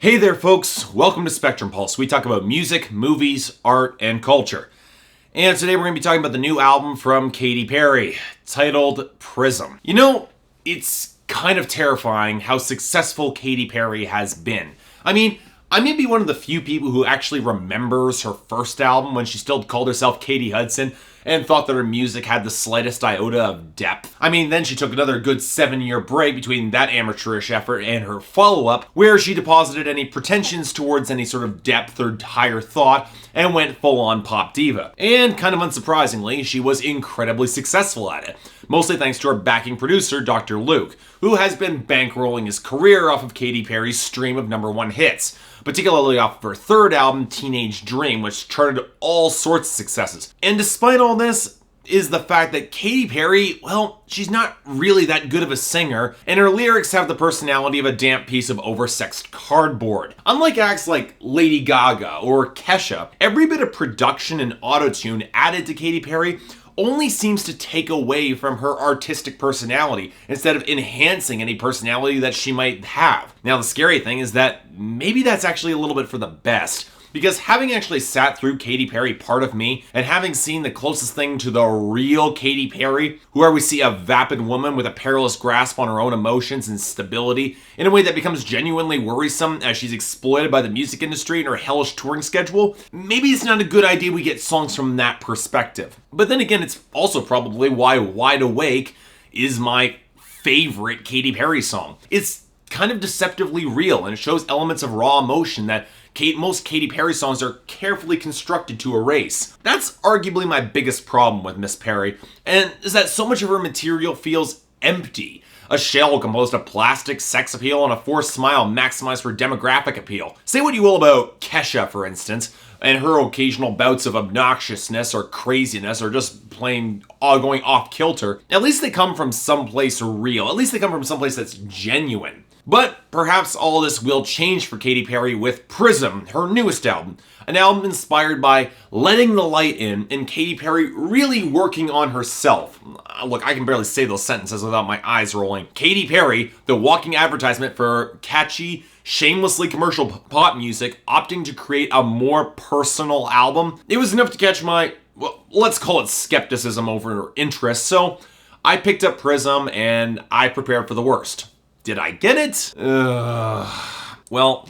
Hey there folks, welcome to Spectrum Pulse. We talk about music, movies, art, and culture. And today we're going to be talking about the new album from Katy Perry, titled Prism. You know, it's kind of terrifying how successful Katy Perry has been. I may be one of the few people who actually remembers her first album when she still called herself Katy Hudson and thought that her music had the slightest iota of depth. Then she took another good 7-year break between that amateurish effort and her follow-up, where she deposited any pretensions towards any sort of depth or higher thought and went full-on pop diva. And kind of unsurprisingly, she was incredibly successful at it, mostly thanks to her backing producer, Dr. Luke, who has been bankrolling his career off of Katy Perry's stream of #1 hits, particularly off of her third album, Teenage Dream, which charted all sorts of successes. And despite all this, is the fact that Katy Perry, well, she's not really that good of a singer, and her lyrics have the personality of a damp piece of oversexed cardboard. Unlike acts like Lady Gaga or Kesha, every bit of production and autotune added to Katy Perry only seems to take away from her artistic personality instead of enhancing any personality that she might have. Now, the scary thing is that maybe that's actually a little bit for the best, because having actually sat through Katy Perry Part of Me and having seen the closest thing to the real Katy Perry, where we see a vapid woman with a perilous grasp on her own emotions and stability in a way that becomes genuinely worrisome as she's exploited by the music industry and her hellish touring schedule, maybe it's not a good idea we get songs from that perspective. But then again, it's also probably why Wide Awake is my favorite Katy Perry song. It's kind of deceptively real, and it shows elements of raw emotion that most Katy Perry songs are carefully constructed to erase. That's arguably my biggest problem with Miss Perry, and is that so much of her material feels empty. A shell composed of plastic, sex appeal, and a forced smile maximized for demographic appeal. Say what you will about Kesha, for instance, and her occasional bouts of obnoxiousness or craziness or just plain going off kilter. At least they come from someplace real. At least they come from someplace that's genuine. But perhaps all this will change for Katy Perry with Prism, her newest album. An album inspired by letting the light in and Katy Perry really working on herself. Look, I can barely say those sentences without my eyes rolling. Katy Perry, the walking advertisement for catchy, shamelessly commercial pop music, opting to create a more personal album. It was enough to catch my, well, let's call it skepticism over interest, so I picked up Prism and I prepared for the worst. Did I get it? Well,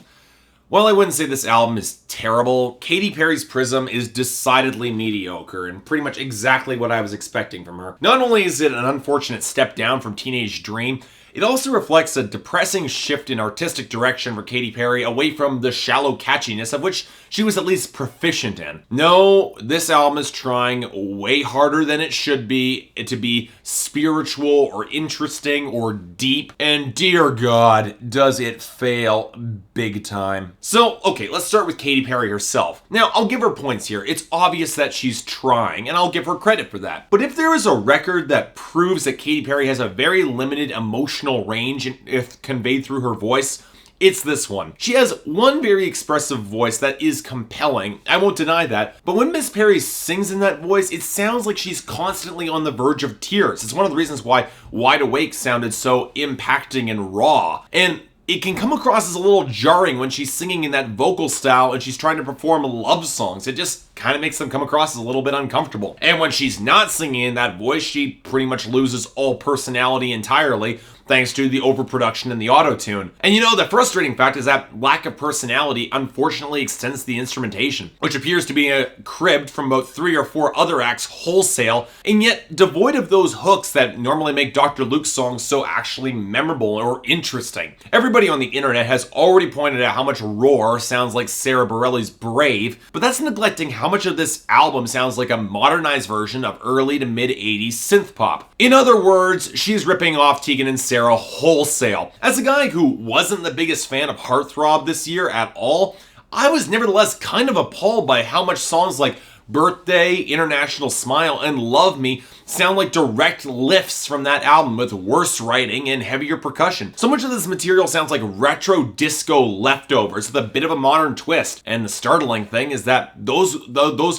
while I wouldn't say this album is terrible, Katy Perry's Prism is decidedly mediocre and pretty much exactly what I was expecting from her. Not only is it an unfortunate step down from Teenage Dream, it also reflects a depressing shift in artistic direction for Katy Perry away from the shallow catchiness of which she was at least proficient in. No, this album is trying way harder than it should be to be spiritual or interesting or deep, and dear God, does it fail big time. So, okay, let's start with Katy Perry herself. Now, I'll give her points here. It's obvious that she's trying, and I'll give her credit for that. But if there is a record that proves that Katy Perry has a very limited emotional range if conveyed through her voice, it's this one. She has one very expressive voice that is compelling, I won't deny that, but when Miss Perry sings in that voice, it sounds like she's constantly on the verge of tears. It's one of the reasons why Wide Awake sounded so impacting and raw. And it can come across as a little jarring when she's singing in that vocal style and she's trying to perform love songs. It just kind of makes them come across as a little bit uncomfortable. And when she's not singing in that voice, she pretty much loses all personality entirely, thanks to the overproduction and the auto-tune. And you know, the frustrating fact is that lack of personality unfortunately extends the instrumentation, which appears to be cribbed from about 3 or 4 other acts wholesale, and yet devoid of those hooks that normally make Dr. Luke's songs so actually memorable or interesting. Everybody on the internet has already pointed out how much Roar sounds like Sarah Bareilles' Brave, but that's neglecting how much of this album sounds like a modernized version of early to mid-80s synth pop. In other words, she's ripping off Tegan and Sarah wholesale. As a guy who wasn't the biggest fan of Heartthrob this year at all, I was nevertheless kind of appalled by how much songs like Birthday, International Smile, and Love Me sound like direct lifts from that album with worse writing and heavier percussion. So much of this material sounds like retro disco leftovers with a bit of a modern twist. And the startling thing is that those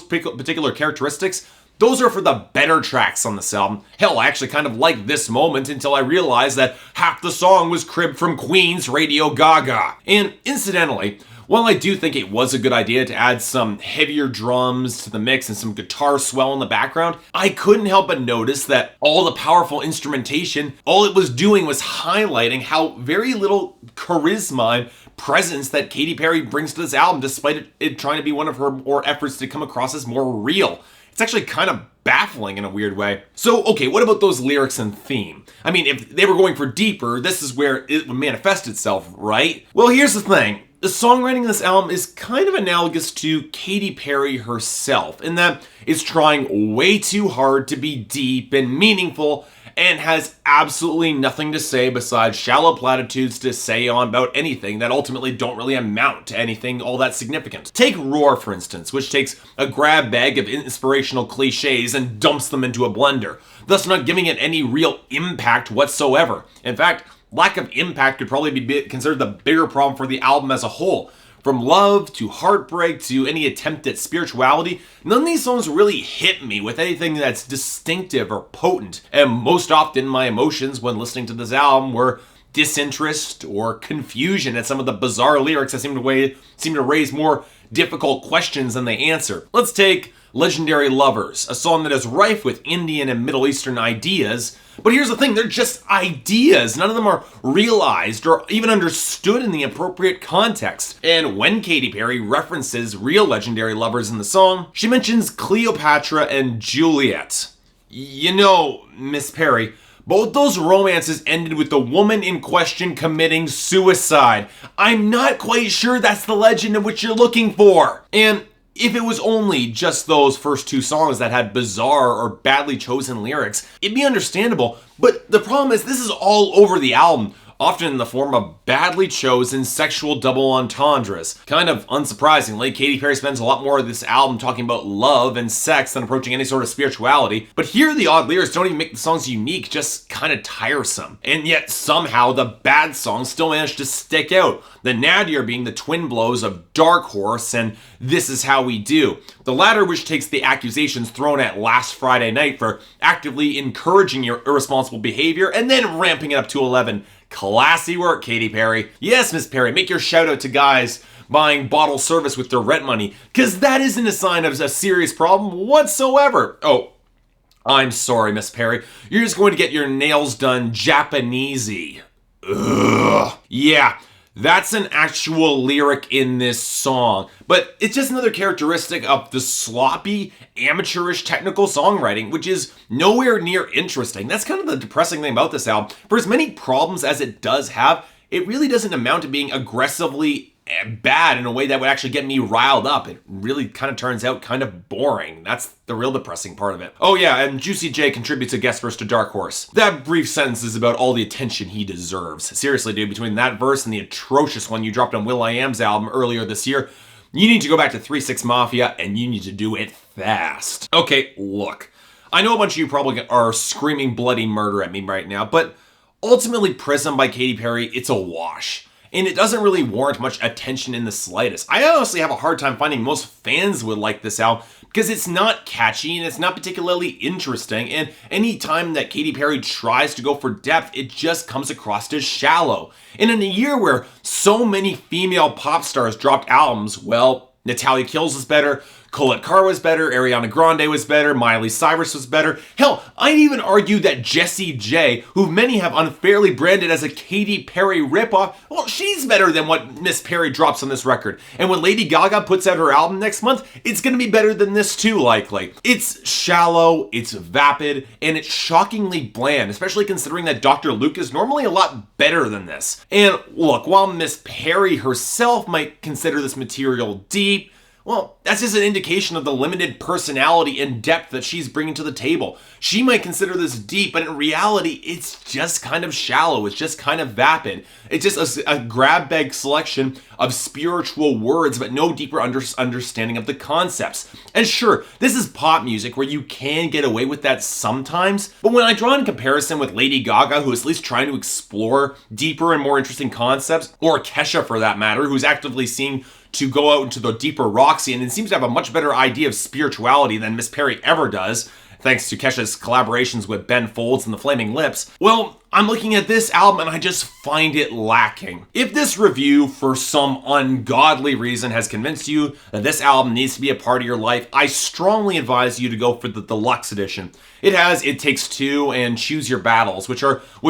particular characteristics those are for the better tracks on this album. Hell, I actually kind of liked This Moment until I realized that half the song was cribbed from Queen's Radio Gaga. And incidentally, while I do think it was a good idea to add some heavier drums to the mix and some guitar swell in the background, I couldn't help but notice that all the powerful instrumentation, all it was doing was highlighting how very little charisma and presence that Katy Perry brings to this album, despite it trying to be one of her more efforts to come across as more real. It's actually kind of baffling in a weird way. So, okay, what about those lyrics and theme? I mean, if they were going for deeper, this is where it would manifest itself, right? Well, here's the thing. The songwriting in this album is kind of analogous to Katy Perry herself, in that it's trying way too hard to be deep and meaningful, and has absolutely nothing to say besides shallow platitudes to say on about anything that ultimately don't really amount to anything all that significant. Take Roar, for instance, which takes a grab bag of inspirational cliches and dumps them into a blender, thus not giving it any real impact whatsoever. In fact, lack of impact could probably be considered the bigger problem for the album as a whole. From love to heartbreak to any attempt at spirituality, none of these songs really hit me with anything that's distinctive or potent. And most often my emotions when listening to this album were disinterest or confusion at some of the bizarre lyrics that seem to raise more difficult questions than they answer. Let's take Legendary Lovers, a song that is rife with Indian and Middle Eastern ideas, but here's the thing, they're just ideas. None of them are realized or even understood in the appropriate context. And when Katy Perry references real legendary lovers in the song, she mentions Cleopatra and Juliet. You know, Miss Perry, both those romances ended with the woman in question committing suicide. I'm not quite sure that's the legend of which you're looking for. And if it was only just those first two songs that had bizarre or badly chosen lyrics, it'd be understandable. But the problem is this is all over the album, often in the form of badly chosen sexual double entendres. Kind of unsurprisingly, Katy Perry spends a lot more of this album talking about love and sex than approaching any sort of spirituality. But here the odd lyrics don't even make the songs unique, just kind of tiresome. And yet somehow the bad songs still manage to stick out. The nadir being the twin blows of Dark Horse and This Is How We Do. The latter which takes the accusations thrown at Last Friday Night for actively encouraging your irresponsible behavior and then ramping it up to 11. Classy work, Katy Perry. Yes, Miss Perry, make your shout out to guys buying bottle service with their rent money, because that isn't a sign of a serious problem whatsoever. Oh, I'm sorry, Miss Perry. You're just going to get your nails done Japanesey. Ugh. Yeah. That's an actual lyric in this song, but it's just another characteristic of the sloppy, amateurish technical songwriting, which is nowhere near interesting. That's kind of the depressing thing about this album. For as many problems as it does have, it really doesn't amount to being aggressively bad in a way that would actually get me riled up. It really kind of turns out kind of boring. That's the real depressing part of it. Oh yeah, and Juicy J contributes a guest verse to Dark Horse. That brief sentence is about all the attention he deserves. Seriously, dude, between that verse and the atrocious one you dropped on will.i.am's album earlier this year, you need to go back to 3 6 Mafia and you need to do it fast. Okay, look. I know a bunch of you probably are screaming bloody murder at me right now, but ultimately Prism by Katy Perry, it's a wash. And it doesn't really warrant much attention in the slightest. I honestly have a hard time finding most fans would like this album because it's not catchy and it's not particularly interesting, and any time that Katy Perry tries to go for depth, it just comes across as shallow. And in a year where so many female pop stars dropped albums, well, Natalia Kills was better, Colette Carr was better, Ariana Grande was better, Miley Cyrus was better. Hell, I'd even argue that Jessie J, who many have unfairly branded as a Katy Perry ripoff, well, she's better than what Miss Perry drops on this record. And when Lady Gaga puts out her album next month, it's gonna be better than this too, likely. It's shallow, it's vapid, and it's shockingly bland, especially considering that Dr. Luke is normally a lot better than this. And look, while Miss Perry herself might consider this material deep, well, that's just an indication of the limited personality and depth that she's bringing to the table. She might consider this deep, but in reality, it's just kind of shallow. It's just kind of vapid. It's just a grab bag selection of spiritual words, but no deeper understanding of the concepts. And sure, this is pop music where you can get away with that sometimes, but when I draw in comparison with Lady Gaga, who is at least trying to explore deeper and more interesting concepts, or Kesha for that matter, who's actively seeing to go out into the deeper rock scene and seems to have a much better idea of spirituality than Miss Perry ever does, thanks to Kesha's collaborations with Ben Folds and the Flaming Lips, well, I'm looking at this album and I just find it lacking. If this review, for some ungodly reason, has convinced you that this album needs to be a part of your life, I strongly advise you to go for the deluxe edition. It has It Takes Two and Choose Your Battles, which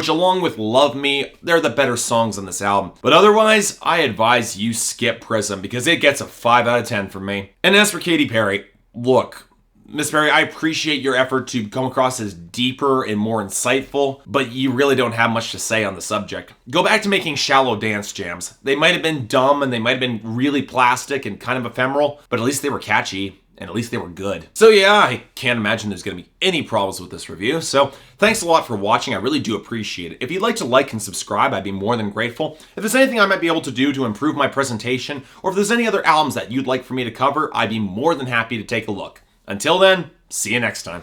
along with Love Me, they're the better songs on this album. But otherwise, I advise you skip Prism because it gets a 5 out of 10 from me. And as for Katy Perry, look, Miss Perry, I appreciate your effort to come across as deeper and more insightful, but you really don't have much to say on the subject. Go back to making shallow dance jams. They might have been dumb and they might have been really plastic and kind of ephemeral, but at least they were catchy and at least they were good. So yeah, I can't imagine there's going to be any problems with this review. So thanks a lot for watching. I really do appreciate it. If you'd like to like and subscribe, I'd be more than grateful. If there's anything I might be able to do to improve my presentation, or if there's any other albums that you'd like for me to cover, I'd be more than happy to take a look. Until then, see you next time.